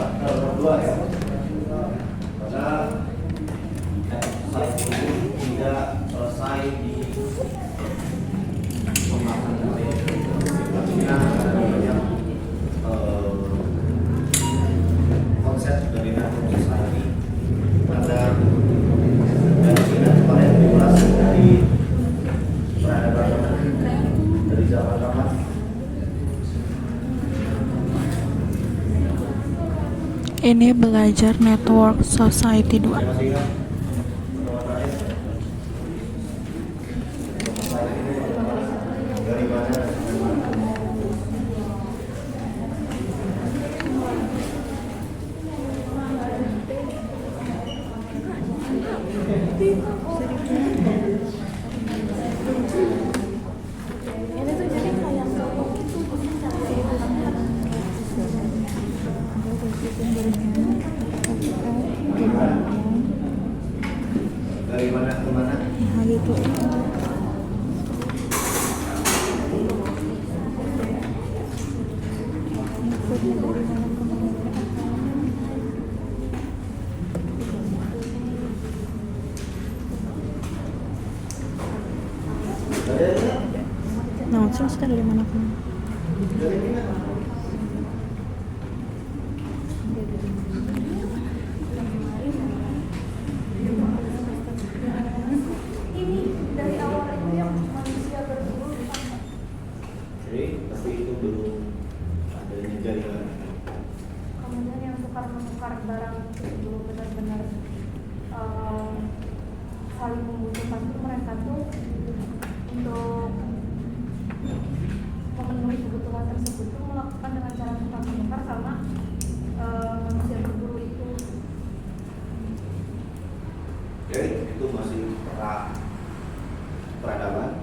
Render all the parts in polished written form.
nomor 2 ya. Karena saya tidak selesai di pembahasan artinya ada banyak konsep dari Natural Society. Ada dari sini kemarin diulas dari peradaban dari zaman lama. Ini belajar Network Society 2. Dari mana ke mana? Nah, gitu. Nah, maksudnya dari mana ke mana? Tapi itu belum adanya jaringan. Kemudian yang tukar-menukar barang itu belum benar-benar saling membutuhkan tuh mereka tuh untuk memenuhi kebutuhan tersebut tuh melakukan dengan cara tukar-menukar sama manusia berburu itu. Oke, itu masih peradaban.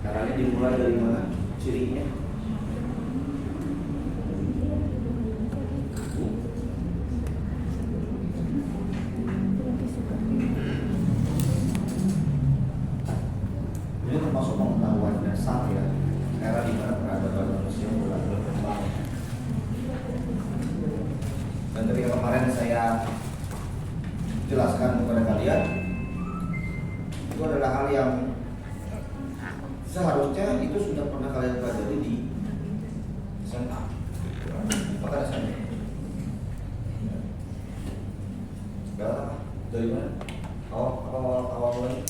Caranya dimulai dari mana? Cirinya? Ini termasuk pengetahuan dasar ya, era di mana peradaban manusia mulai berkembang. Dan ketika kemarin saya jelaskan kepada kalian, itu adalah hal yang seharusnya itu sudah pernah kalian pelajari di SMA. Maka saya segala dari mana? Awal mulai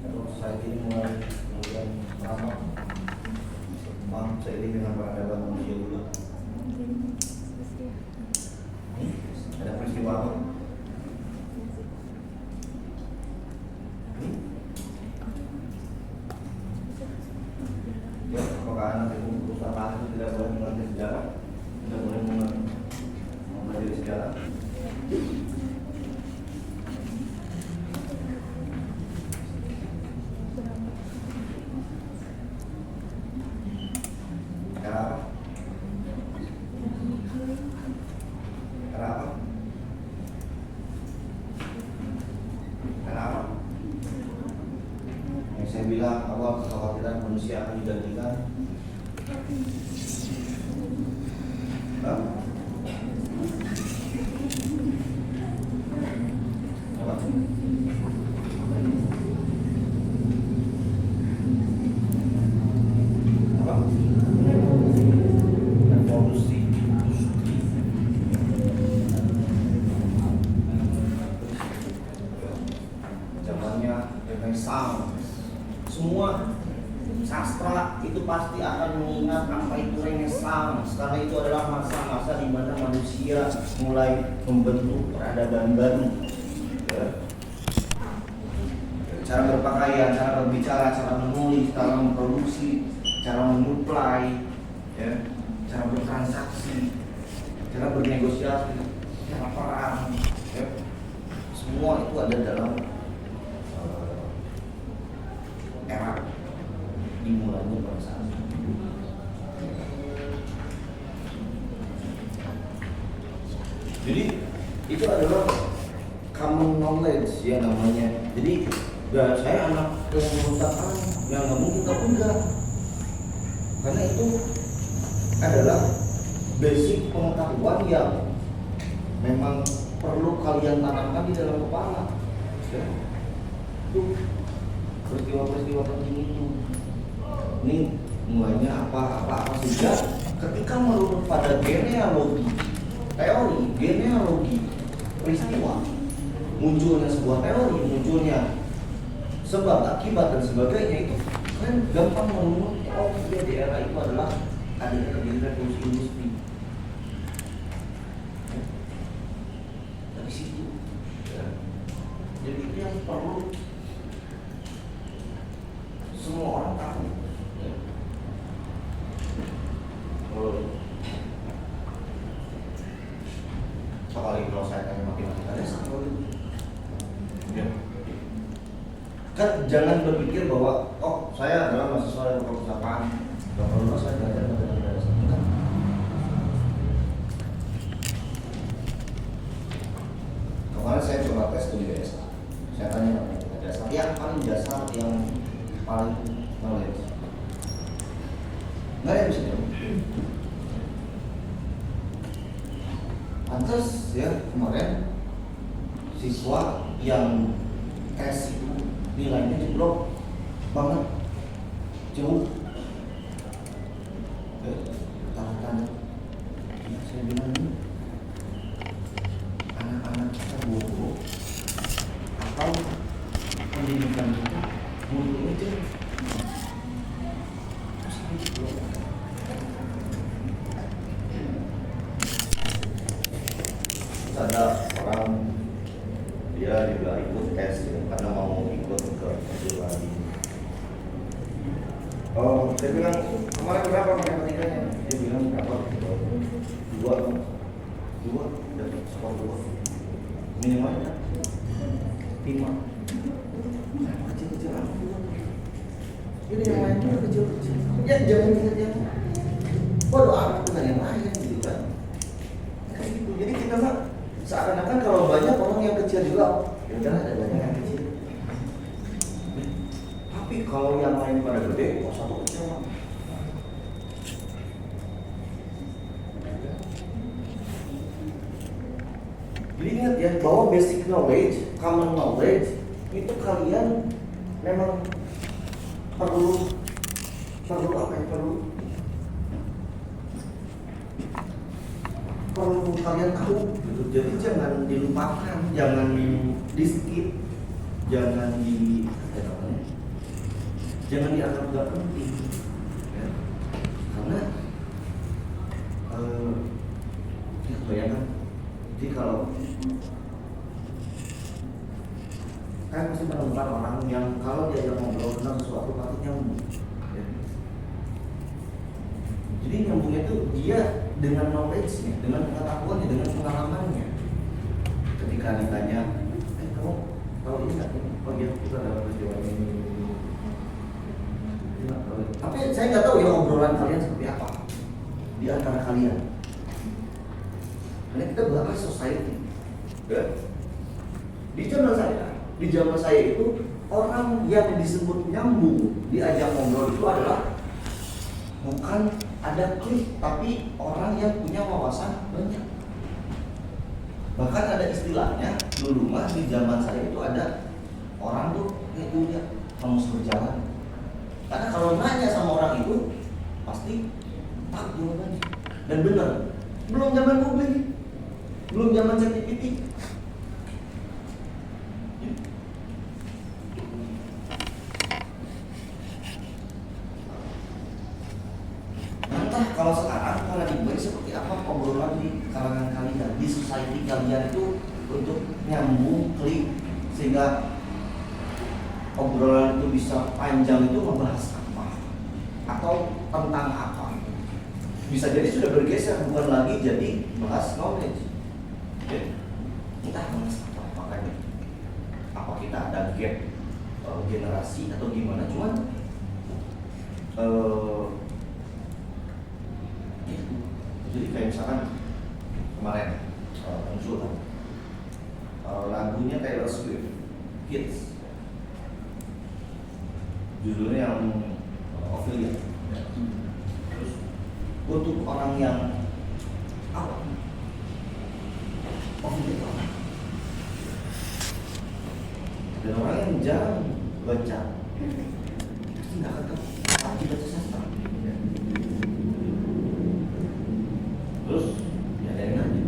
Network Society ini mulai kemudian ramah seiring dengan peradaban manusia dulu. Ada peristiwa apa? Ya, apakah anak ibu perusahaan itu tidak boleh mengerti sejarah, tidak boleh mempelajari sejarah? Kenapa? Kenapa? Kenapa? Yang saya bilang awal kekhawatiran manusia akan digantikan. Hah? Apa? Apa? Revolusi industri. Zamannya Renaissance. Semua sastra itu pasti akan mengingat apa itu Renaissance, karena itu adalah masa-masa di mana manusia mulai membentuk peradaban baru. Ya. Cara berpakaian, cara berbicara, cara menulis, cara memproduksi, cara menyuplai, ya, cara bertransaksi, cara bernegosiasi, cara perang, ya. Semua itu ada dalam era dimulainya pada saat itu. Jadi itu adalah common knowledge ya namanya. Jadi ya saya anak yang menggunakan yang nggak mungkin nggak enggak, karena itu adalah basic pengetahuan yang memang perlu kalian tanamkan di dalam kepala. Ya. Itu peristiwa-peristiwa penting itu. Ini mulainya apa saja ketika merunut pada genealogi, teori, genealogi peristiwa, munculnya sebuah teori, munculnya sebab, akibat dan sebagainya, itu kan gampang merunut. Oh iya, di era itu adalah adanya terjadi revolusi industri. Dari situ, ya. Jadi itu yang perlu semua orang tahu. Ya. Apalagi kalau saya tanya matematika dasar, ya. Kan jangan berpikir bahwa oh saya adalah mahasiswa yang perpustakaan, nggak perlu saya belajar matematika dasar. Kemarin saya coba tes studi DSA, saya tanya matematika dasar yang paling dasar, yang paling knowledge, nggak ada yang bisa jawab. Pantes ya kemarin siswa yang tes itu nilainya jeblok banget, jauh. Tanda-tanda saya bilang ini anak-anak kita bodoh atau pendidikan kita mulut aja. Ada orang dia juga ikut tes ya, karena mau ikut ke perguruan tinggi. Oh, saya bilang kemarin berapa matematikanya? Dia bilang berapa? Dua, dapat skor 2. Minimalnya 5. Kecil-kecil apa? Ini yang lain juga kecil-kecil. Ya jangan ingat bodoh amat dengan yang lain gitu kan. Kayak gitu. Jadi kita mah seakan-akan kalau banyak orang yang kecil juga, ya udah ada banyak yang kecil. Tapi kalau yang lain pada gede, kok satu kecil mah. Jadi ingat ya, bahwa basic knowledge, common knowledge itu kalian memang perlu apa yang perlu kalian tahu gitu. Jadi jangan dilupakan, jangan di skip, jangan dianggap gak penting ya. Karena ya bayangkan, jadi kalau kan pasti menemukan orang yang kalau diajak ngobrol tentang sesuatu pasti nyambung ya. Jadi nyambungnya itu dia dengan knowledge-nya, dengan pengetahuannya, dengan pengalamannya. Ketika ditanya, kamu tahu ini nggak? Oh iya, kita dapat peristiwa ini. Tapi saya nggak tahu ya obrolan kalian seperti apa di antara kalian. Karena kita bahas society. Ya. Di zaman saya itu orang yang disebut nyambung diajak ngobrol itu adalah bukan ada klik, tapi orang yang punya wawasan banyak. Bahkan ada istilahnya dulu mah di zaman saya itu ada orang tuh kayak Julia kamus berjalan. Karena kalau nanya sama orang itu pasti tak jawabannya dan benar. Belum zaman publik, belum zaman ChatGPT. Kalau sekarang paradigma seperti apa obrolan di kalangan kalian, di society kalian itu untuk nyambung, klik, sehingga obrolan itu bisa panjang, itu membahas apa atau tentang apa. Bisa jadi sudah bergeser, bukan lagi jadi bahas knowledge. Kita bahas apa makanya? Apa kita ada gap generasi atau gimana? Cuman jadi kayak misalkan kemarin muncul lagunya Taylor Swift, Hits, judulnya yang Ophelia. Terus untuk orang yang gitu. Dan orang yang jarang baca pasti nggak akan tahu arti baca sastra. Terus ya dari aja.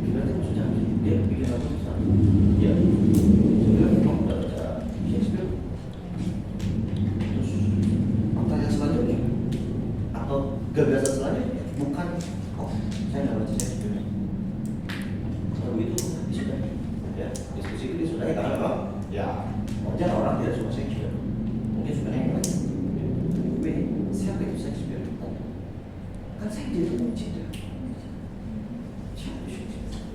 Kita tuh sudah dia bikin apa susah. Ya, sebenarnya memang udah baca Shakespeare. Terus pertanyaan selanjutnya atau gagasan selanjutnya bukan saya nggak baca Shakespeare. Kalau itu sudah ya diskusi itu sudah karena memang ya wajar orang tidak suka Shakespeare. Mungkin suka yang lain. Tapi siapa itu Shakespeare? Kan saya jadi mencita. Siapa Shakespeare?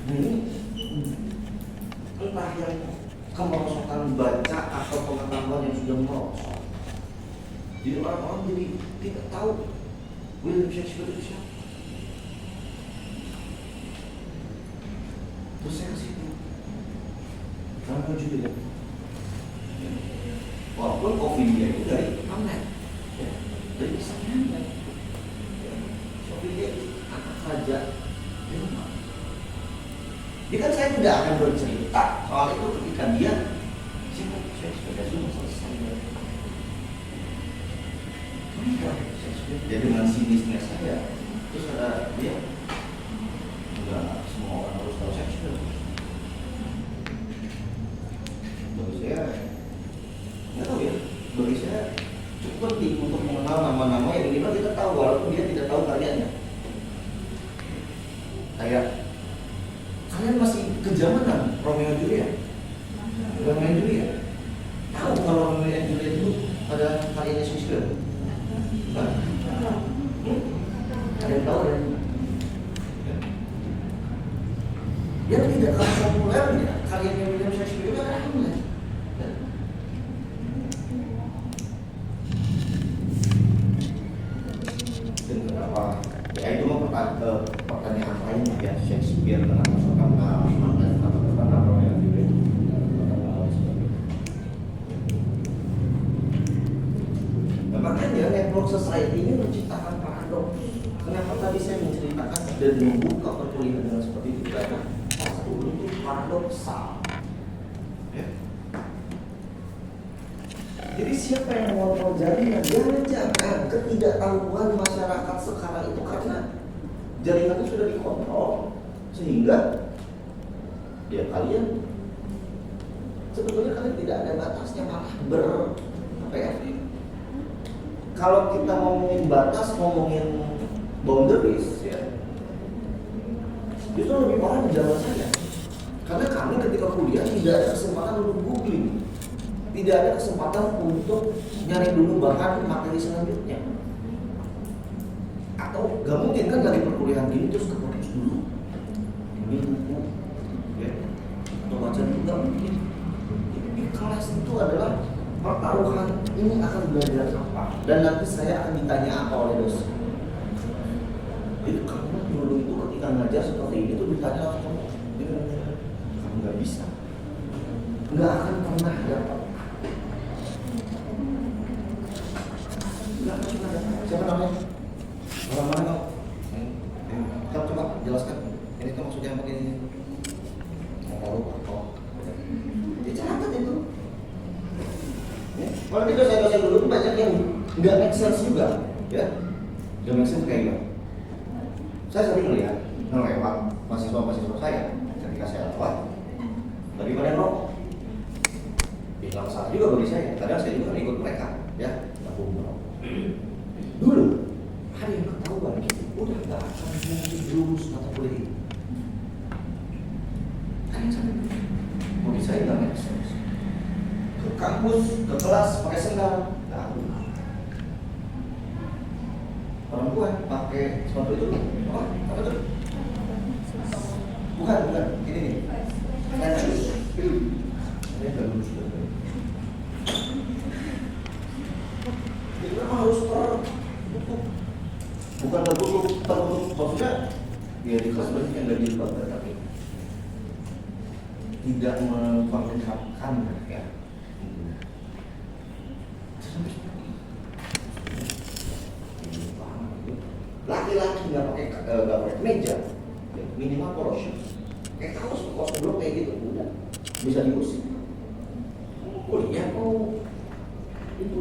Nah ini entah yang kemerosotan baca atau pengetahuan yang sudah merosot. Jadi orang-orang jadi tidak tahu William Shakespeare itu siapa. Terus saya kasih itu karena judulnya walaupun Ophelia itu dari Hamlet ya, dari kisahnya Hamlet ya. Ophelia itu anak raja Denmark. Jadi kan saya tidak akan bercerita soal itu ketika dia siapa Shakespeare sudah selesai. Dia dengan sinisnya saya terus ada dia enggak semua orang harus tahu Shakespeare. Bagi saya nggak tahu ya, bagi saya cukup penting untuk mengenal nama-nama yang minimal kita tahu walaupun dia tidak tahu karyanya. Kayak kalian masih kejamanan Romeo and Juliet. Romeo and Juliet tahu kalau Romeo and Juliet itu ada karyanya Shakespeare? Ada yang tahu ada yang tidak kalah populernya karyanya William Shakespeare itu ada Hamlet. Dan kenapa? Ya itu mah pertanyaan lain ya Shakespeare kenapa suka Hamlet kenapa Romeo and Juliet. Makanya network society ini menciptakan paradoks. Kenapa tadi saya menceritakan dan membuka perkuliahan dengan seperti itu? Karena salah satu bentuk paradoksal. Ya. Jadi siapa yang mengontrol jaringan? Jangan ketidaktahuan masyarakat sekarang itu karena jaringan itu sudah dikontrol sehingga ya kalian sebetulnya kalian tidak ada batasnya malah apa ya? Kalau kita ngomongin batas, ngomongin boundaries ya, justru lebih parah di zaman saya. Karena kami ketika kuliah tidak ada kesempatan untuk googling, tidak ada kesempatan untuk nyari dulu bahan materi selanjutnya. Atau gak mungkin kan dari perkuliahan gini terus ke perpus dulu, ambil buku, ya, atau baca dulu gak mungkin. Di kelas itu adalah pertaruhan ini akan belajar apa dan nanti saya akan ditanya apa oleh dosen. Jadi kamu dulu itu ketika ngajar seperti ini tuh ditanya kamu nggak bisa, nggak akan pernah dapat, nggak akan pernah dapat. Siapa namanya? Orang mana kau? Kamu coba jelaskan. Ini tuh maksudnya apa ini? Tahu apa? Dicatat itu. Kalau tidak saya dosen dulu banyak yang nggak make sense juga, ya, nggak make sense kayak gimana? Saya sering melihat lewat mahasiswa saya ketika saya lewat, lagi pada rokok, bilang salah juga bagi saya. Kadang saya juga kan ikut mereka, ya, aku merokok. Dulu ada yang ketahuan, udah nggak akan mungkin lulus mata kuliah ini. Ada yang sampai bagi saya nggak make sense. Ke kampus, ke kelas pakai sendal, perempuan pakai sepatu itu apa tuh? Bukan, ini nih. Ini nggak lulus juga. Jadi memang harus tertutup, bukan tertutup maksudnya ya di kelas banyak yang nggak jilbab tapi tidak memperlihatkan ya. laki-laki nggak pakai kemeja, ya, minimal polo shirt, kayak kaos blok kayak gitu, udah bisa diusir. Kuliah mau itu.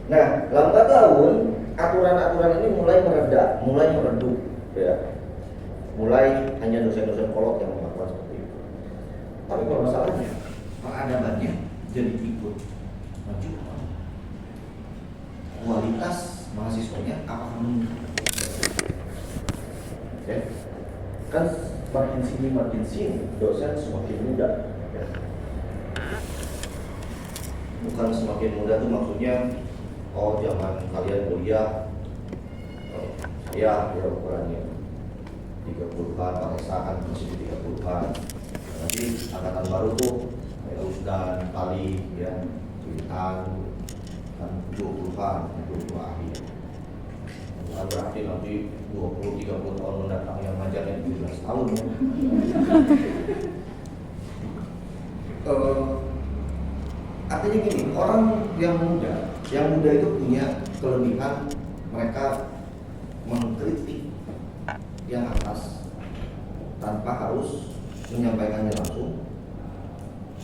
Nah, lambat laun aturan-aturan ini mulai meredup, ya. Mulai hanya dosen-dosen kolot yang melakukan seperti itu. Tapi kalau masalahnya, peradabannya jadi ikut maju. Kualitas mahasiswanya apakah meningkat? Ya. Kan makin sini dosen semakin muda. Ya. Bukan semakin muda tuh maksudnya zaman kalian kuliah saya ya ukurannya 30-an, Pak Esa kan masih di 30-an. Nanti angkatan baru tuh kayak Usdan, Kali, ya, Cuitan kan 20-an, 20 akhir. Bukan berarti nanti 20-30 tahun mendatang yang ngajarnya 17 tahun ya. Artinya gini, orang yang muda itu punya kelebihan, mereka mengkritik yang atas tanpa harus menyampaikannya langsung,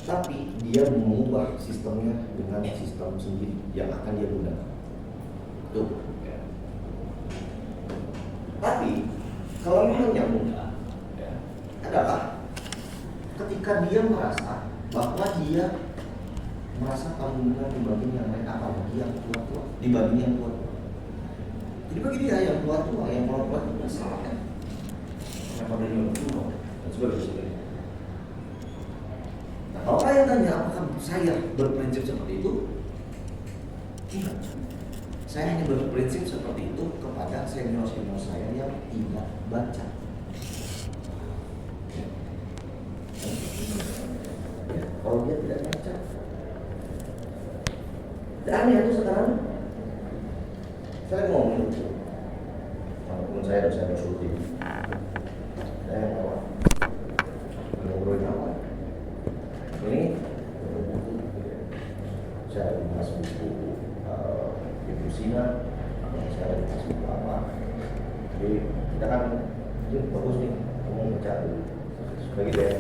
tapi dia mengubah sistemnya dengan sistem sendiri yang akan dia gunakan. Tuh. Tapi kalau yang muda adalah ketika dia merasa bahwa dia merasa paling benar dibanding yang lain, apalagi yang tua-tua dibanding yang tua-tua. Jadi bagi dia yang tua-tua, yang tua-tua itu masalah kan? Kenapa dia yang tua dan sebagainya. Nah, kalau kalian tanya apakah saya berprinsip seperti itu? Tidak. Saya hanya berprinsip seperti itu kepada senior-senior saya yang tidak baca. Ya, kalau dia tidak baca. Dan aneh itu sekarang saya ngomong itu, walaupun saya dosen konsulting, saya ngobrolin apa? Ini saya bahas buku Ibu Sina, saya bahas buku apa? Jadi kita kan itu bagus nih, kamu baca dulu, supaya gitu ya.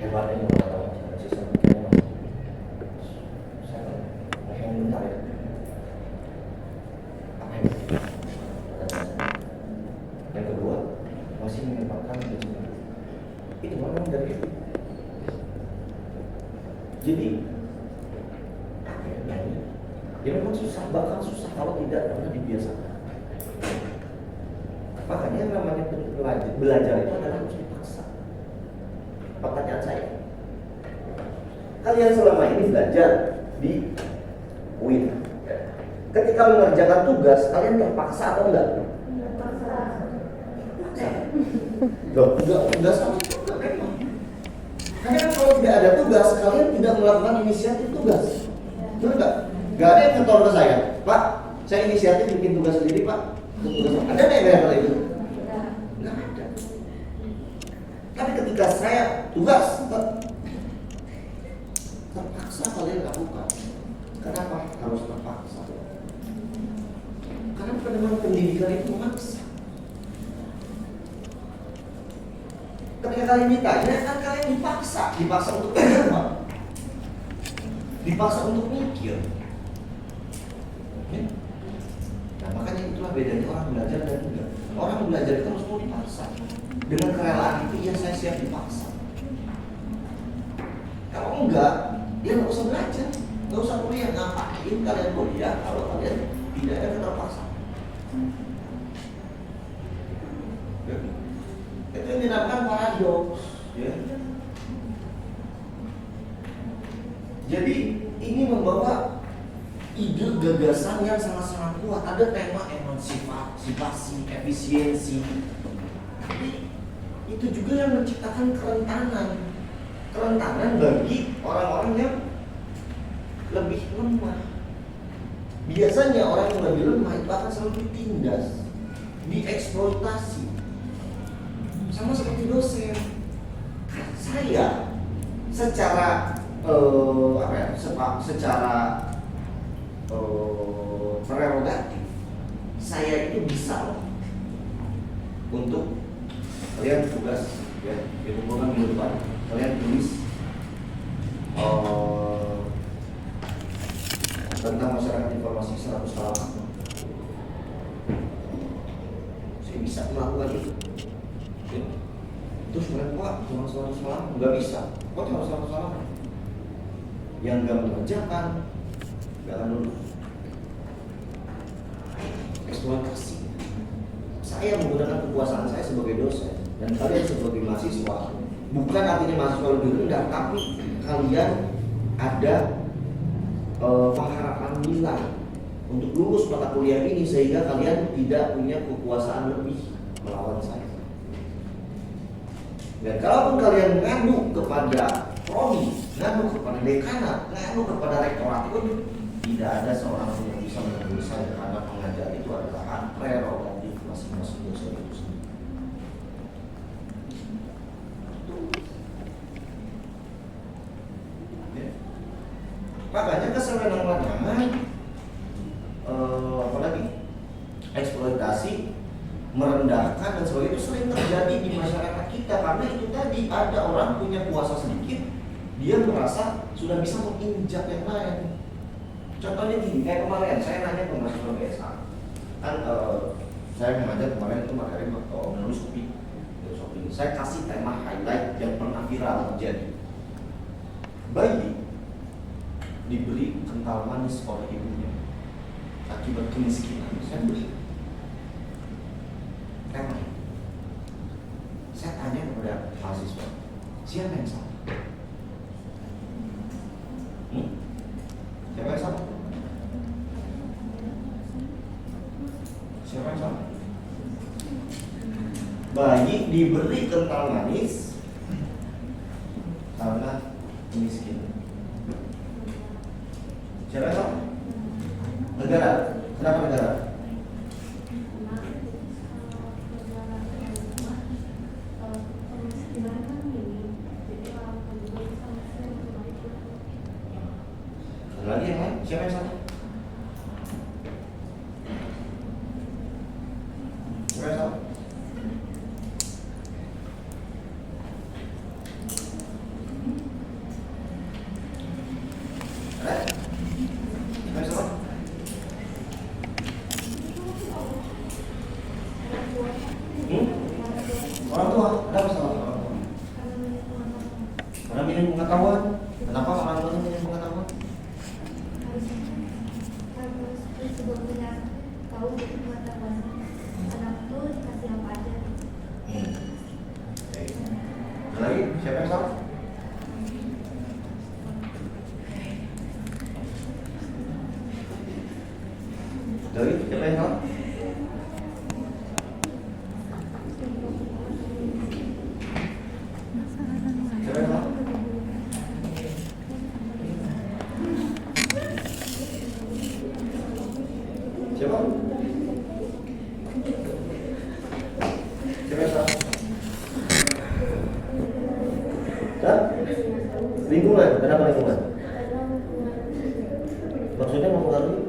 Hebatnya orang sistem pikiran. Bentar ya. Apa yang yang kedua masih menempatkan itu memang dari itu. Jadi ya memang bakal susah kalau tidak pernah dibiasakan. Makanya namanya belajar itu adalah harus dipaksa. Pertanyaan saya, kalian selama ini belajar di UIN. Ketika mengerjakan tugas, kalian terpaksa atau enggak? Terpaksa. Loh, enggak sama juga memang. Hanya kalau tidak ada tugas, kalian tidak melakukan inisiatif tugas. Benar enggak? Enggak ada yang ngetor ke saya, Pak, saya inisiatif bikin tugas sendiri, Pak. Ada yang kayak itu? Enggak ada. Tapi ketika saya tugas, terpaksa kalian lakukan. Kenapa harus terpaksa? Karena memang pendidikan itu memaksa. Ketika kalian ditanya, kan kalian dipaksa untuk apa? Dipaksa untuk mikir. Nah, makanya itulah bedanya orang belajar dan enggak. Orang belajar itu harus mau dipaksa. Dengan kerelaan itu, ya saya siap dipaksa. Kalau enggak, dia nggak usah belajar. Nggak usah kuliah, ngapain kalian kuliah kalau kalian tidak ada terpaksa. Itu yang dinamakan paradoks, ya. Jadi ini membawa ide gagasan yang sangat-sangat kuat. Ada tema emansipasi, efisiensi. Tapi itu juga yang menciptakan kerentanan bagi orang-orang yang lebih lemah. Biasanya orang yang lebih lemah itu akan selalu ditindas, dieksploitasi. Sama seperti dosen. saya secara secara prerogatif saya itu bisa loh untuk kalian tugas ya dikumpulkan minggu depan kalian tulis tentang masyarakat informasi 100 halaman. Saya bisa melakukan itu. Ya. Terus mereka Pak cuma 100 halaman nggak bisa. Kok cuma 100 halaman? Yang nggak mengerjakan nggak akan lulus. Eksploitasi. Saya menggunakan kekuasaan saya sebagai dosen dan kalian sebagai mahasiswa. Bukan artinya mahasiswa lebih rendah, tapi kalian ada pengharapan nilai untuk lulus mata kuliah ini sehingga kalian tidak punya kekuasaan lebih melawan saya. Dan kalaupun kalian ngadu kepada prodi, ngadu kepada dekanat, ngadu kepada rektorat pun tidak ada seorang pun yang bisa menegur saya karena pengajar itu adalah hak prerogatif masing-masing dosen itu sendiri. Ya. Makanya kesewenang-wenangan apalagi eksploitasi, merendahkan dan sebagainya itu sering terjadi di masyarakat kita karena itu tadi ada orang punya kuasa sedikit, dia merasa sudah bisa menginjak yang lain. Contohnya gini, kayak kemarin saya nanya ke mahasiswa BSA, kan saya mengajar kemarin itu materi menulis opini. Saya kasih tema highlight yang pernah viral terjadi. Bayi diberi kental manis oleh ibunya akibat kemiskinan. Saya beri tema. Saya tanya kepada mahasiswa, siapa yang salah? Siapa yang salah? Siapa yang salah? Bayi diberi kental manis karena miskin. Siapa yang salah? Negara. Kenapa negara? Lagi yang lain? Siapa yang salah? Siapa yang salah? Orang tua, ada masalah orang tua. Karena minim pengetahuan. Kenapa orang tua minim pengetahuan? Sebelumnya tahu pengetahuan anak itu dikasih apa aja. Lagi, siapa yang salah? Lagi, siapa yang salah? Siapa yang salah? Siapa? Siapa yang salah? Hah? Lingkungan, kenapa lingkungan? Maksudnya mempengaruhi?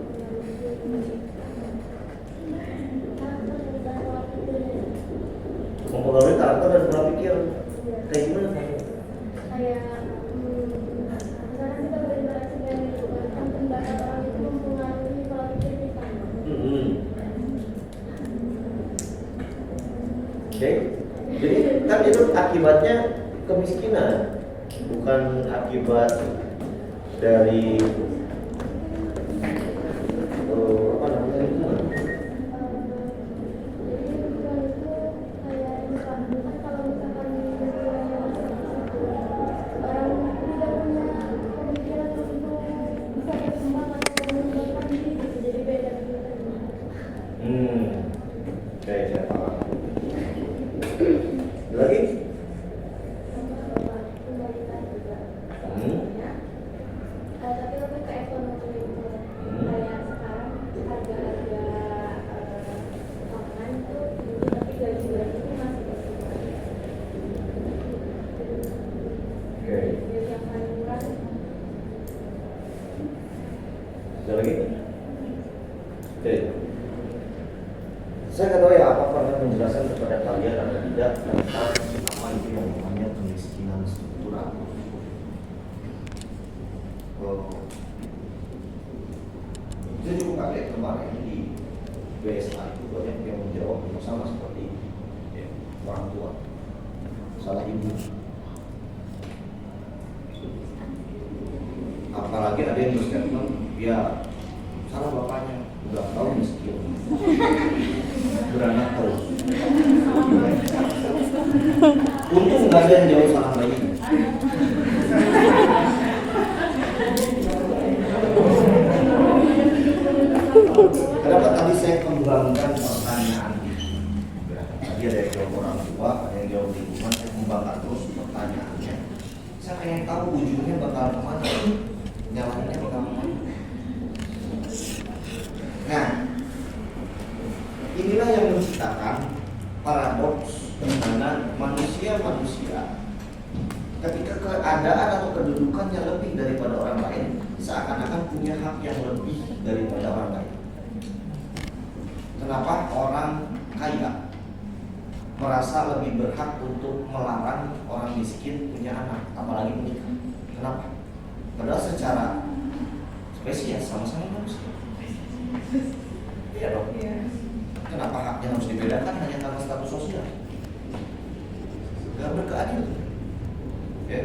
Mempengaruhi karakter dan pola pikir. Kayak gimana? Kayak sekarang kita berinteraksi dengan lingkungan, kan pendapat orang itu mempengaruhi pola pikir kita. Oke, jadi kan itu akibatnya kemiskinan, bukan akibat dari apa namanya lingkungan. Oke, saya paham. Lagi? Tapi lebih ke ekonomi itu. Kayak sekarang harga-harga makanan itu tinggi, tapi gaji-gaji itu masih kecil. Saya apa pernah menjelaskan kepada kalian atau tidak tentang apa itu yang namanya kemiskinan struktural? Saya juga kaget kemarin di BSA itu banyak yang menjawab sama seperti orang tua, salah ibu. Apalagi ada yang berstatement, ya salah bapaknya, udah tahu miskin, beranak terus. Untung nggak ada yang jauh salah bayi. Kenapa tadi saya kembangkan pertanyaan? Tadi ada yang jawab orang tua, ada yang jawab lingkungan, saya kembangkan terus pertanyaannya. Saya pengen tahu ujungnya bakal kemana, jalannya bakal kemana. Nah, inilah yang menciptakan paradoks di mana manusia ketika keadaan atau kedudukannya lebih daripada orang lain, seakan-akan punya hak yang lebih daripada orang lain. Kenapa orang kaya merasa lebih berhak untuk melarang orang miskin punya anak, apalagi menikah? Kenapa? Padahal secara spesies sama-sama manusia. Iya dong. Kenapa haknya harus dibedakan hanya karena status sosial? Gak berkeadilan. Oke.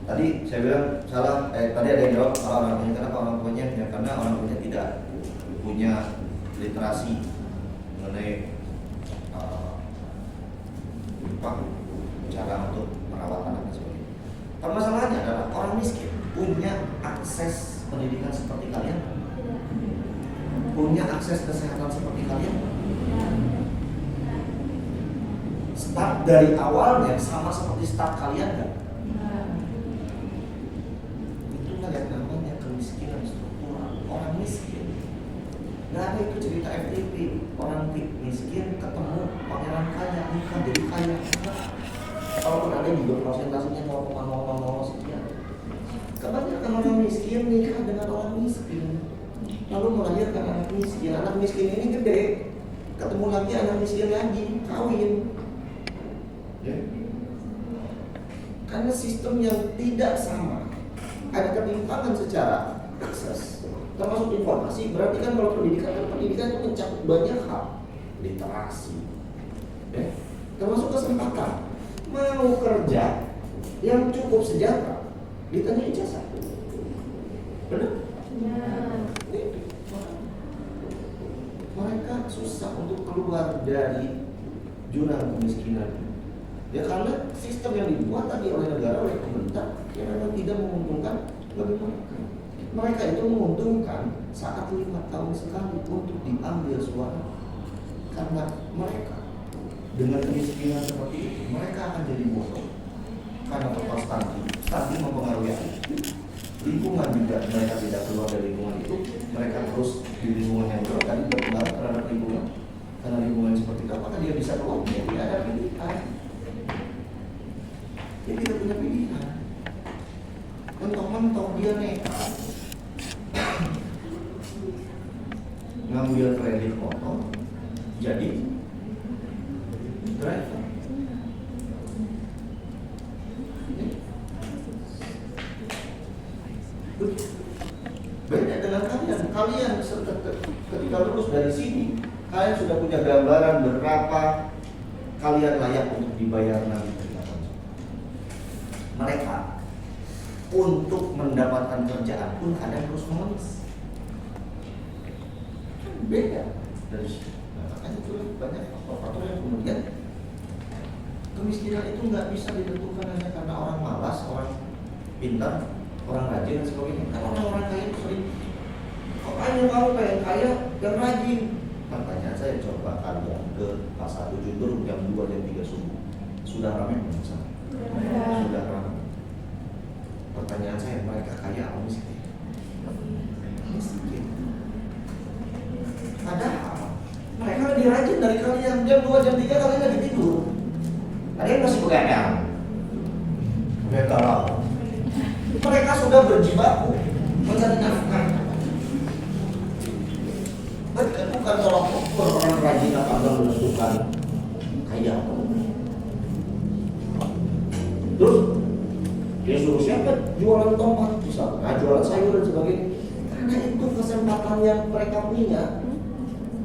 Tadi saya bilang salah. Tadi ada yang jawab salah orang tuanya. Kenapa orang tuanya? Ya karena orang tuanya tidak punya literasi mengenai cara untuk merawat anak dan sebagainya. Permasalahannya adalah orang miskin punya akses pendidikan seperti kalian, punya akses kesehatan seperti kalian. Start dari awalnya sama seperti start kalian kan? Itulah yang namanya kemiskinan struktural. Orang miskin, nggak ada itu cerita FTP. Orang miskin ketemu pangeran kaya, nikah jadi kaya. Kalaupun ada juga prosentasenya 0,000 sekian. Kebanyakan orang miskin nikah dengan orang miskin, lalu melahirkan anak miskin. Anak miskin ini gede, ketemu lagi anak miskin lagi, kawin. Ya. Karena sistem yang tidak sama, ada ketimpangan secara akses, termasuk informasi. Berarti kan kalau pendidikan itu mencakup banyak hal, literasi, ya. Termasuk kesempatan. Mau kerja yang cukup sejahtera, ditanya ijazah, benar? Mereka susah untuk keluar dari jurang kemiskinan. Ya karena sistem yang dibuat tadi oleh negara, oleh pemerintah, yang memang tidak menguntungkan bagi mereka. Mereka itu menguntungkan saat 5 tahun sekali untuk diambil suara. Karena mereka dengan kemiskinan seperti itu, mereka akan jadi bodoh. Karena faktor stunting mempengaruhi lingkungan juga. Mereka tidak keluar dari lingkungan itu, mereka terus di lingkungan yang buruk tadi berpengaruh terhadap lingkungan. Karena lingkungan seperti itu, apakah dia bisa keluar? Dia tidak ada pilihan. Dia tidak punya pilihan. Mentok-mentok dia nekat ngambil kredit motor, jadi driver. Beda dengan kalian. Kalian ketika lulus dari sini, kalian sudah punya gambaran berapa kalian layak untuk dibayar nanti. Mereka untuk mendapatkan kerjaan pun kadang harus mengemis. Beda dari situ. Makanya itu banyak faktor-faktor yang kemudian kemiskinan itu nggak bisa ditentukan hanya karena orang malas, orang pintar, orang rajin dan sebagainya. Karena orang-orang kaya itu sering, kok hanya kamu pengen kaya dan rajin? Pertanyaan saya, coba kalian ke pasar Ujung jam 2 jam 3 subuh, sudah ramai belum sana? Sudah ramai. Pertanyaan saya, mereka kaya atau miskin? Miskin. Padahal mereka lebih rajin dari kalian. Jam 2 jam 3 kalian lagi tidur. Ada yang masih begadang. Begadang. Mereka sudah berjibaku mencari nafkah. Bukan Bukan tolak ukur orang rajin apa enggak menentukan kaya atau enggak. Terus dia suruh siapa jualan tomat misalnya, nah, jualan sayur dan sebagainya. Karena itu kesempatan yang mereka punya,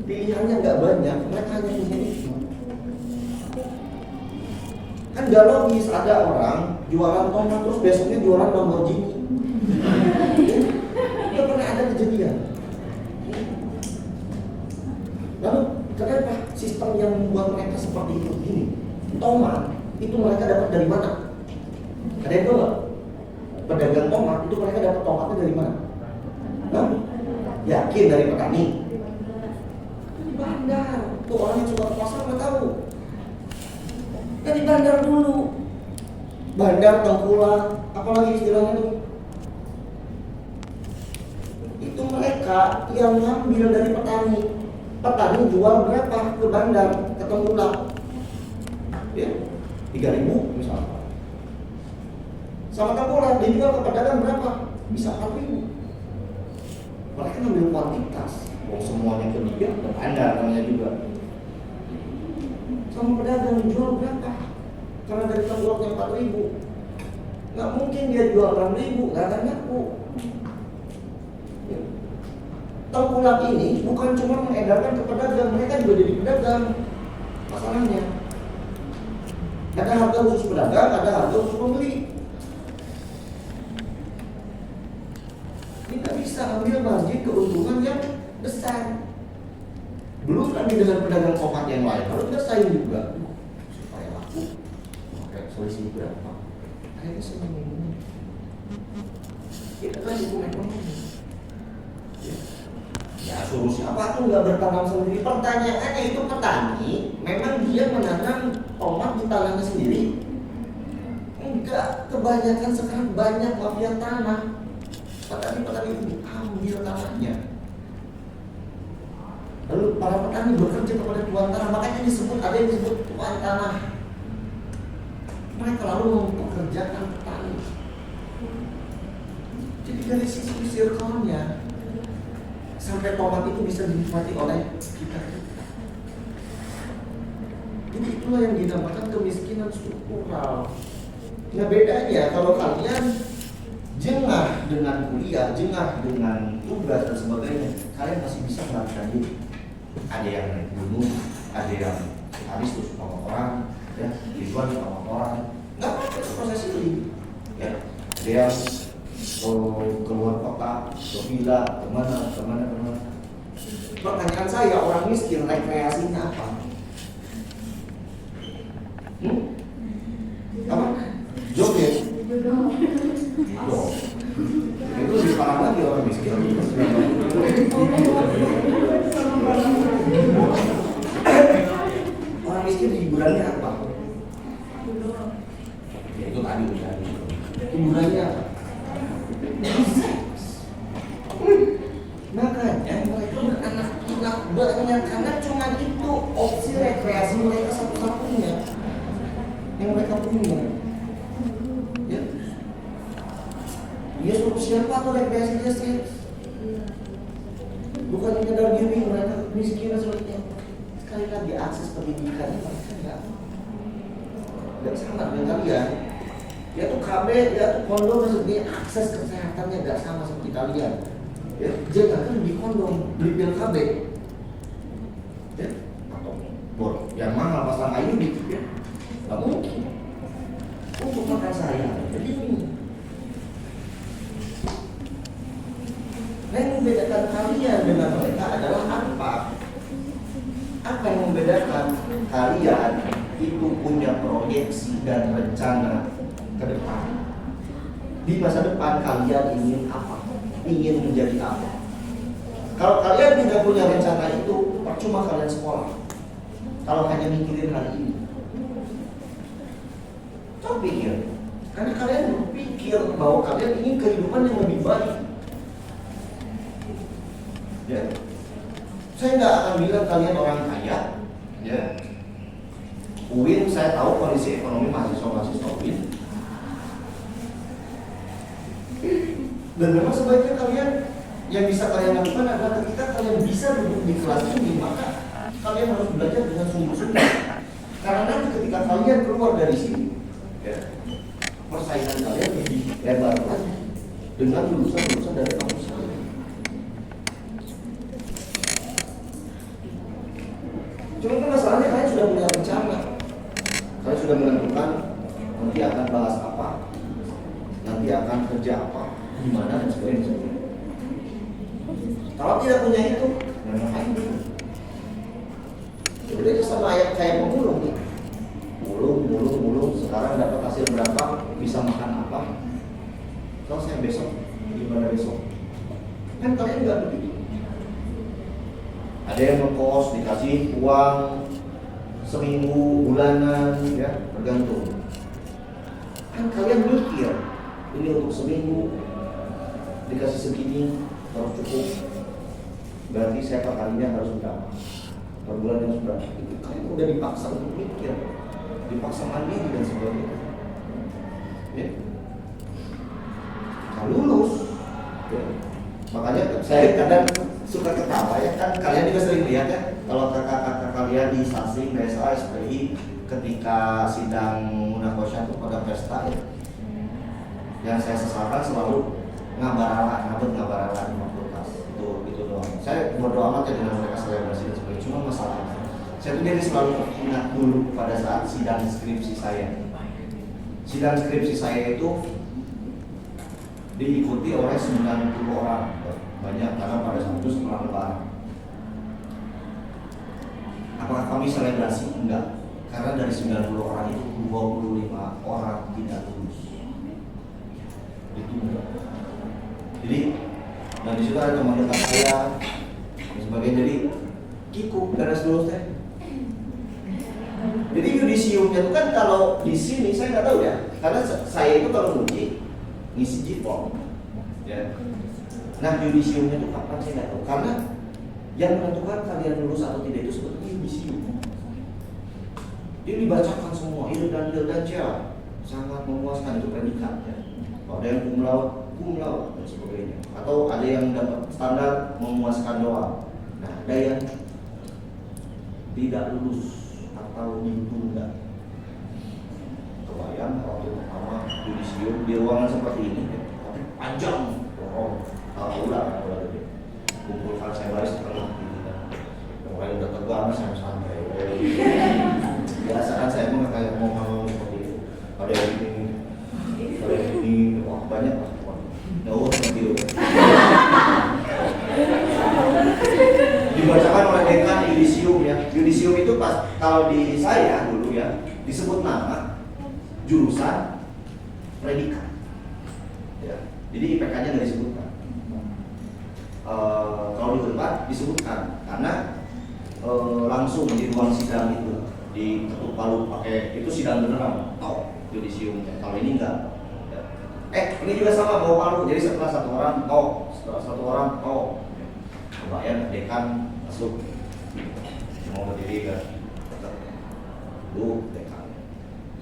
pilihannya nggak banyak, mereka hanya punya itu. Kan gak logis ada orang jualan tomat terus besoknya jualan Lamborghini. Ya pernah ada kejadian. Lalu kenapa sistem yang membuat mereka seperti itu gini? Tomat itu mereka dapat dari mana? Ada yang tahu nggak? Pedagang tomat itu mereka dapat tomatnya dari mana? Nah, yakin dari petani? Di bandar. Tuh orang yang suka ke pasar nggak tahu. Dari bandar dulu. Bandar, Tengkulak, apalagi istilahnya itu. Itu mereka yang ngambil dari petani. Petani jual berapa ke bandar, ke Tengkulak? Ya, 3.000 misalnya. Sama Tengkulak dijual ke pedagang berapa? Bisa 4.000. Mereka ngambil kuantitas. Oh, semuanya ke dia, ke bandar namanya juga. Sama pedagang jual berapa? Karena dari Tengkulaknya 4.000. Nggak mungkin dia jual 6.000, nggak akan ngaku. Tengkulak ini bukan cuma mengedarkan ke pedagang, mereka juga jadi pedagang. Masalahnya ada harga khusus pedagang, ada harga khusus pembeli. Kita bisa ambil margin keuntungan yang besar. Belum lagi dengan pedagang tomat yang lain, harus bersaing juga supaya laku. Oke, selisih berapa? Akhirnya senang ini. Kita kan hukum ekonomi. Ya suruh siapa tuh nggak bertanam sendiri. Pertanyaannya itu petani, memang dia menanam tomat di tanahnya sendiri? Enggak, kebanyakan sekarang banyak mafia tanah. Petani-petani itu ambil tanahnya. Lalu para petani bekerja kepada tuan tanah, makanya disebut ada yang disebut tuan tanah. Mereka lalu mempekerjakan petani. Jadi dari sisi circle-nya sampai tomat itu bisa dinikmati oleh kita. Jadi itulah yang dinamakan kemiskinan struktural. Nah bedanya kalau kalian jengah dengan kuliah, jengah dengan tugas dan sebagainya, kalian masih bisa melarikan diri. Ada yang naik gunung, ada yang habis terus sama orang, ya, dijual sama orang. Nggak apa-apa proses ini. Ya, ada yang keluar kota, ke villa, kemana. Pertanyaan saya, orang miskin rekreasinya apa? Apa? Joget? Oh. Itu lebih parah lagi orang miskin. Orang miskin hiburannya apa? Ya itu tadi udah. Hiburannya apa? Makanya mereka beranak-anak banyak karena cuma itu opsi rekreasi mereka satu-satunya yang mereka punya. Ya, dia suruh siapa tuh rekreasi dia seks? Bukan sekedar diri mereka miskin seperti itu. Sekali lagi akses pendidikan mereka nggak sama dengan kalian. Dia tuh KB, dia tuh kondom, maksudnya akses kesehatannya nggak sama seperti kalian. Ya, jangan kan di kondom, beli pil KB. Ya, atau bor yang mahal pasang ayu dikit ya, nggak mungkin. Untuk makan saya, jadi ini. Nah, yang membedakan kalian dengan mereka adalah apa? Apa yang membedakan kalian itu punya proyeksi dan rencana ke depan. Di masa depan kalian ingin apa? Ingin menjadi apa? Kalau kalian tidak punya rencana itu, percuma kalian sekolah. Kalau hanya mikirin hari ini. Coba pikir. Karena kalian berpikir bahwa kalian ingin kehidupan yang lebih baik. Ya. Saya nggak akan bilang kalian orang kaya. Ya. UIN, saya tahu kondisi ekonomi mahasiswa UIN. Dan memang sebaiknya kalian Yang bisa kalian lakukan adalah ketika kalian bisa duduk di kelas ini, maka kalian harus belajar dengan sungguh-sungguh. Karena nanti ketika kalian keluar dari sini, ya, persaingan kalian lebih lebar lagi dengan lulusan-lulusan dari kampus kalian. Cuma kan masalahnya kalian sudah punya rencana, kalian sudah menentukan nanti akan bahas apa, nanti akan kerja apa, di mana dan sebagainya. Kalau tidak punya itu, ngapain dulu? Jadi sama kayak pemulung nih, mulung. Sekarang dapat hasil berapa, bisa makan apa? Kalau saya besok, gimana besok? Kan kalian nggak begitu. Ada yang ngekos dikasih uang seminggu, bulanan, ya tergantung. Kan kalian mikir ini untuk seminggu dikasih segini harus cukup. Berarti saya perkalinya harus berapa? Per bulan harus berapa? Itu kalian udah dipaksa untuk mikir, dipaksa mandiri dan sebagainya. Ya. Kalau lulus, ya. Makanya saya kadang suka ketawa ya kan, kalian juga sering lihat ya kalau kakak-kakak kalian di Sasing, BSA, SPI ketika sidang munakosya itu pada pesta ya. Yang saya sesalkan selalu ngabaralan di fakultas itu doang. Saya bodo amat ya dengan mereka selebrasi dan sebagainya. Cuma masalahnya saya tuh jadi selalu ingat dulu pada saat sidang skripsi saya. Sidang skripsi saya itu diikuti oleh 90 orang, banyak karena pada saat itu setelah lebaran. Apakah kami selebrasi? Enggak, karena dari 90 orang itu 25 orang tidak lulus. Ditunda. Jadi, nah disitu ada teman dekat saya dan sebagainya. Jadi kikuk karena lulus teh. Jadi yudisiumnya itu kan kalau di sini saya nggak tahu ya, karena saya itu kalau uji ngisi G-form, ya. Nah yudisiumnya itu kapan saya nggak tahu, karena yang menentukan kalian lulus atau tidak itu sebetulnya yudisium. Dia dibacakan semua, il dan ja, sangat memuaskan itu predikatnya. Kalau ada yang cum laude dan sebagainya, atau ada yang dapat standar memuaskan doang. Nah ada yang tidak lulus atau ditunda. Kebayang waktu pertama yudisium di ruangan seperti ini, tapi panjang, tahu lah kalau gede. Kumpulkan saya baris setengah gitu kan. Yang lain udah tegang, saya santai. Biasa kan saya mau kayak mau ngomong seperti itu. Ada yang ini, wah banyak lah. Jauh seperti itu. Dibacakan oleh dekan yudisium ya. Yudisium itu pas kalau di saya dulu ya disebut nama, jurusan, predikat. Ya. Jadi IPK-nya nggak disebutkan. Kalau di tempat disebutkan karena langsung di ruang sidang itu diketuk palu pakai itu sidang beneran, tau yudisiumnya. Kalau ini enggak. Ya. Ini juga sama bawa palu. Jadi setelah satu orang tau. Kebayang dekan masuk mau berdiri kan, dekan.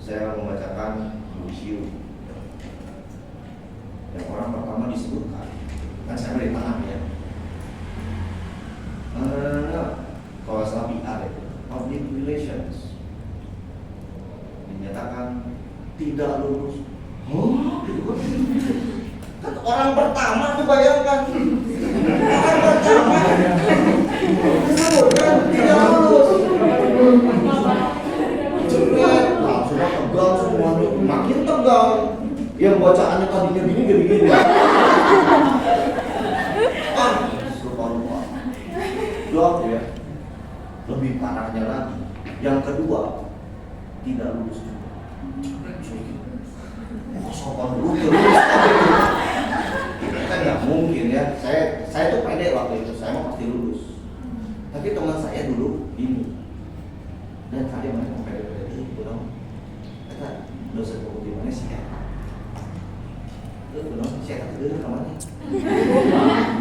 Saya membacakan yudisium. Yang orang pertama disebutkan, kan saya dari tengah ya. Kalau salah PR itu, public relations dinyatakan tidak lulus. Kan orang pertama tuh bayangkan, orang pertama disebutkan tidak lulus. Cepat, langsung tegang semua, makin tegang. Yang bacaannya tadinya gini jadi gini. Lupa. Dua ya. Lebih parahnya lagi. Yang kedua, tidak lulus. Sopan dulu kan nggak mungkin ya. Saya tuh pede waktu itu. Saya mau pasti lulus. Tapi teman saya dulu ini. Dan kalian mau pede-pede itu, dong. Kata dosen hukum di mana sih ya? Saya kata dulu kemana?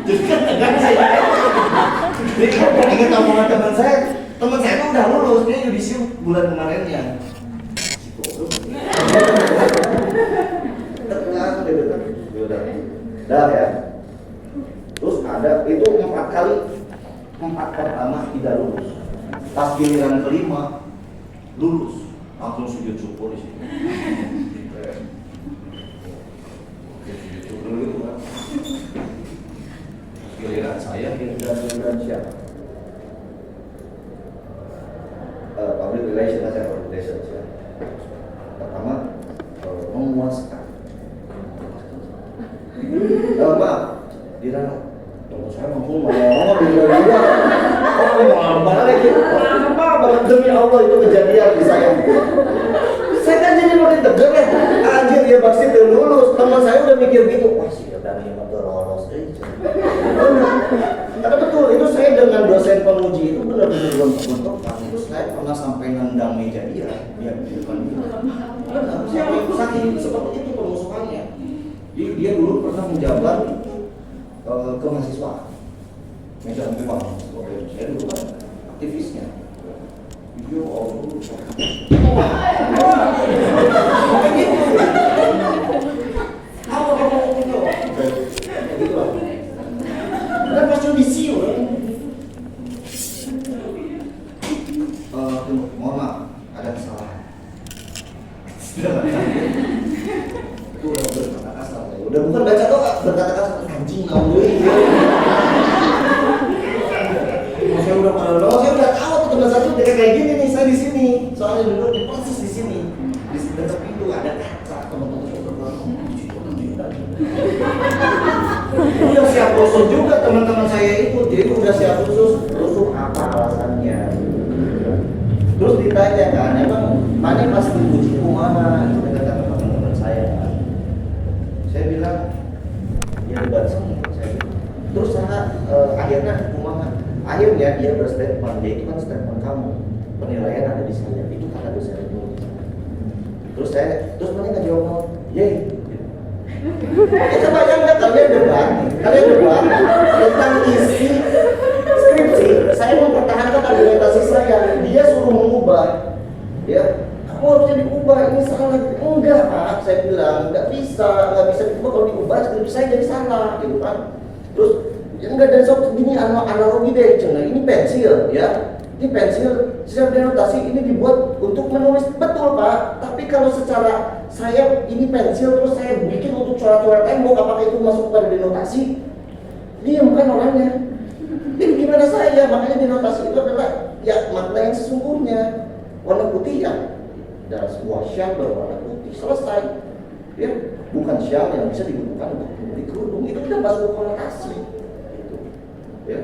Jadi kan tegang saya. Jadi kan ingat omongan teman saya tuh udah lulus, dia yudisium bulan kemarinnya. Tegang, udah ya. Terus kan ada itu 4 kali, 4 pertama tidak lulus. Pas giliran kelima lulus, langsung sujud syukur di sini. Oke, sujud syukur dulu kan. Giliran saya, giliran siapa? Public relation aja, public relations ya. Pertama memuaskan. Maaf, diralat. Saya mampu ngomong juga. Oh, balik gitu. Apa banget demi Allah itu kejadian di saya. Saya kan jadi makin tegang ya. Anjir dia pasti udah lulus. Teman saya udah mikir gitu. Wah sih dari yang lolos aja. Karena betul itu saya dengan dosen penguji itu benar-benar bentuk-bentukan. Itu saya pernah sampai nendang meja dia di depan dia. Saking seperti itu pemusuhannya. Dia dulu pernah menjabat kemahasiswaan. Meja memang saya dulu kan aktivisnya. Video kan pas judisi mohon maaf, ada kesalahan. Itu udah berkata kasar, udah bukan baca doa, berkata kasar anjing ngawin. Saya udah saya udah tahu tuh teman satu kayak gini nih, saya di sini, soalnya duduk di persis di sini, di dekat pintu ada kaca, teman-teman saya udah udah siap khusus juga teman-teman saya itu, jadi udah siap khusus apa alasannya? Terus ditanya kan, emang mana pas diuji kemana? Itu kata teman-teman saya. Saya bilang ya debat sama saya. Terus saya akhirnya kemana? Akhirnya dia berstatement, dia itu kan statement kamu, penilaian ada di saya, itu kata dosen itu. Terus mana nggak jawab, yey. Kita bayangkan kalian debat tentang isi skripsi, saya mempertahankan argumentasi saya, dia suruh mengubah, ya, kamu harusnya diubah, ini salah, enggak Pak, saya bilang, nggak bisa diubah, kalau diubah skripsi saya jadi salah, gitu kan, terus ya enggak, dan sok gini analogi deh, cina ini pensil, ya, ini pensil secara denotasi ini dibuat untuk menulis, betul Pak, tapi kalau secara saya ini pensil terus saya bikin untuk coret-coret tembok, apakah itu masuk pada denotasi? Dia bukan orangnya. Ini gimana saya? Makanya denotasi itu adalah ya makna yang sesungguhnya. Warna putih ya, dan sebuah syal berwarna putih, selesai. Ya, bukan syal yang bisa digunakan untuk membeli kerudung, itu udah masuk konotasi. Gitu. Ya,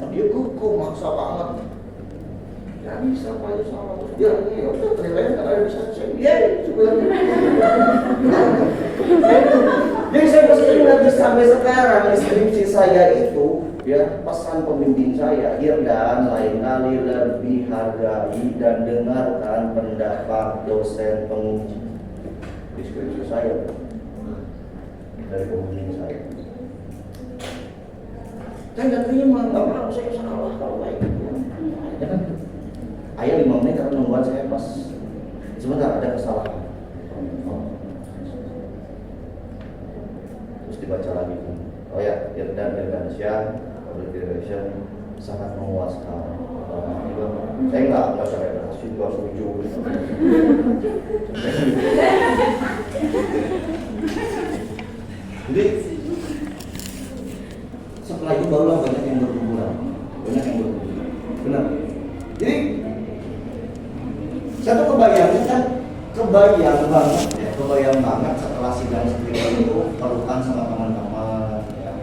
dia kuku maksa banget. Ya bisa Pak, itu sama terus dia ini ya udah penilaian kalau bisa saya jadi saya masih ingat sampai sekarang skripsi saya itu ya pesan pembimbing saya, Irdan lain kali lebih hargai dan dengarkan pendapat dosen penguji. Skripsi saya dari pembimbing saya. Saya nggak terima, nggak mau, saya salah kalau kayak gitu. Ya kan? Ayah 5 menit karena nungguan saya pas sebentar ada kesalahan. Terus dibaca lagi. Oh ya, Irdan Syah, public relation sangat memuaskan. Saya nggak sampai berhasil, nggak setuju. Jadi setelah itu barulah banyak yang berguguran, benar. Jadi saya tuh kebayang banget setelah sidang skripsi itu pelukan sama teman-teman, ya,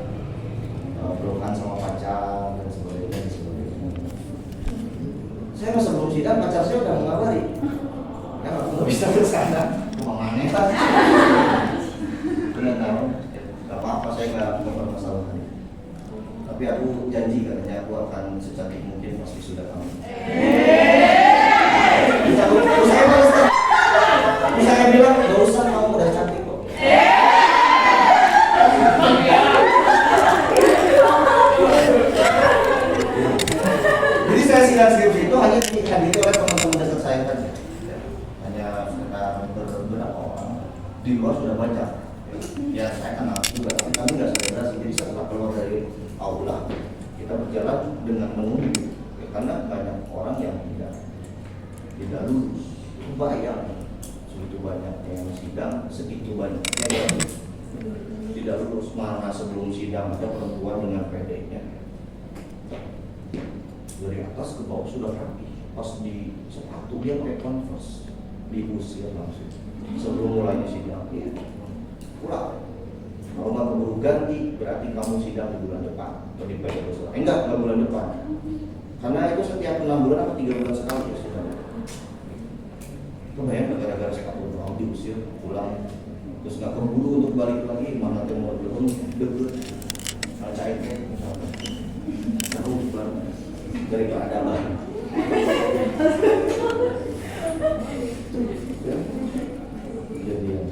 pelukan sama pacar dan sebagainya. Saya masa sebelum sidang pacar saya udah mengabari, ya aku nggak bisa ke sana, kemana kan? Benar tahu, nggak apa-apa, saya nggak bermasalah. Tapi aku janji katanya aku akan secantik mungkin pas wisuda kamu. Saya bilang nggak usah, kamu udah cantik kok. Jadi saya sidang skripsi itu hanya dihadiri oleh teman-teman dekat saya saja. Hanya sekitar beberapa orang, di luar sudah banyak. Ya saya kenal juga, tapi kami nggak selebrasi. Jadi setelah keluar dari aula, kita berjalan dengan menunggu, ya, karena banyak orang yang tidak lulus. Itu bayang, segitu banyak yang sidang, segitu banyaknya yang tidak lulus. Mana sebelum sidang ada perempuan dengan PD-nya dari atas ke bawah sudah rapi, pas di sepatu dia pakai Converse, diusir langsung sebelum mulainya sidang. Ya, pulang. Kalau nggak keburu ganti, berarti kamu sidang di bulan depan atau di periode selanjutnya. Enggak bulan depan, karena itu setiap 6 bulan atau 3 bulan sekali ya sidang. Itu bayang gara-gara sekatu doang diusir pulang, terus nggak keburu untuk balik lagi, mana tuh mau belum deket, cair misalnya, tahu banget dari keadaan.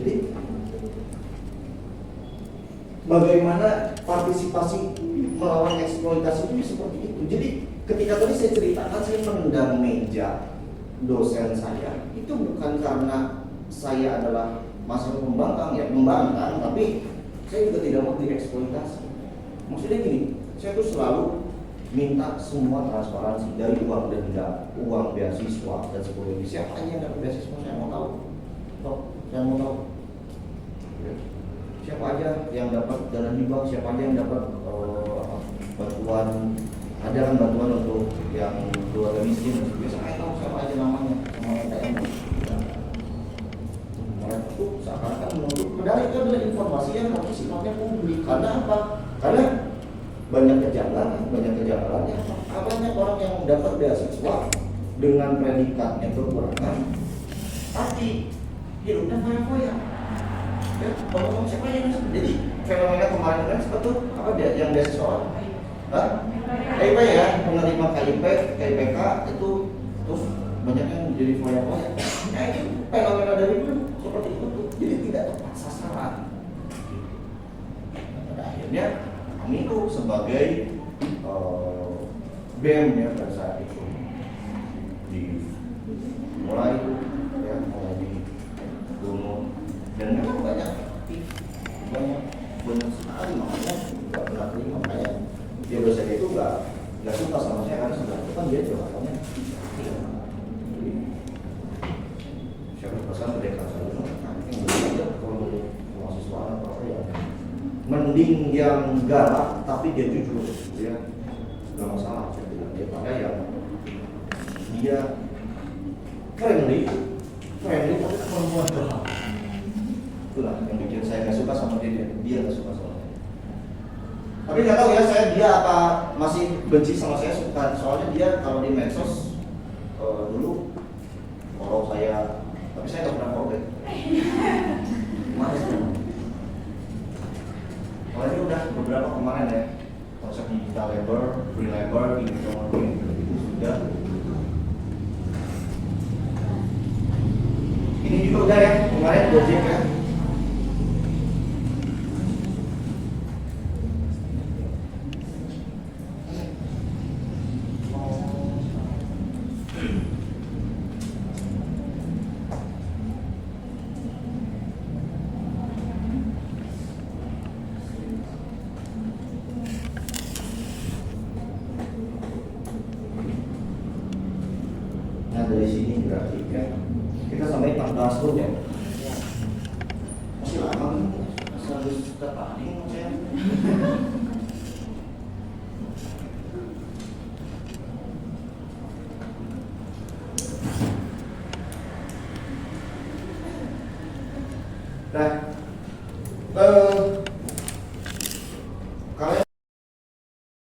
Jadi bagaimana partisipasi melawan eksploitasi itu seperti itu. Jadi ketika tadi saya ceritakan saya menendang meja dosen saya, itu bukan karena saya adalah masalah pembangkang ya, membangkang, tapi saya juga tidak mau dieksploitasi. Maksudnya gini, saya tuh selalu minta semua transparansi dari uang denda, uang beasiswa dan sebagainya. Siapa aja yang dapat beasiswa saya mau tahu. Saya mau tahu. Siapa aja yang dapat dana hibah, siapa aja yang dapat bantuan, ada kan bantuan untuk yang keluarga miskin dan sebagainya. Saya tahu siapa aja namanya, sama NTM. Mereka tuh seakan-akan menuntut. Padahal itu adalah informasi yang harus sifatnya publik. Karena apa? Karena banyak kejanggalannya. Banyak orang yang dapat beasiswa dengan predikatnya kekurangan, tapi hidupnya foya-foya. Ya, ngomong siapa yang jadi fenomena kemarin seperti apa dia yang beasiswa? KIP ya, penerima KIPK itu terus banyak yang jadi foya-foya. Itu fenomena dari itu seperti itu tuh. Jadi tidak tepat sasaran. Pada akhirnya kami itu sebagai BEM ya pada saat itu mulai di gunung dan memang banyak sekali, makanya nggak pernah terima. Makanya dia dosen itu nggak suka sama saya karena sebenarnya itu kan dia jawabannya siapa pesan mereka selalu yang belajar kalau mahasiswa atau apa ya mending yang galak tapi dia jujur, dia nggak masalah saya bilang, daripada yang dia friendly tapi perempuan galak. Itulah yang bikin saya nggak suka sama dia nggak suka sama saya. Tapi nggak tahu ya dia apa masih benci sama saya, suka soalnya dia kalau di medsos dulu follow saya, tapi saya nggak pernah follow. Kalau ini udah beberapa kemarin ya, konsep digital labor, free labor, e-commerce itu sudah. Ini juga udah ya, kemarin Gojek ya. Nah dari sini berarti ya kita sampai 14 tahun ya, masih lama kan, harus terpaling saya. Nah,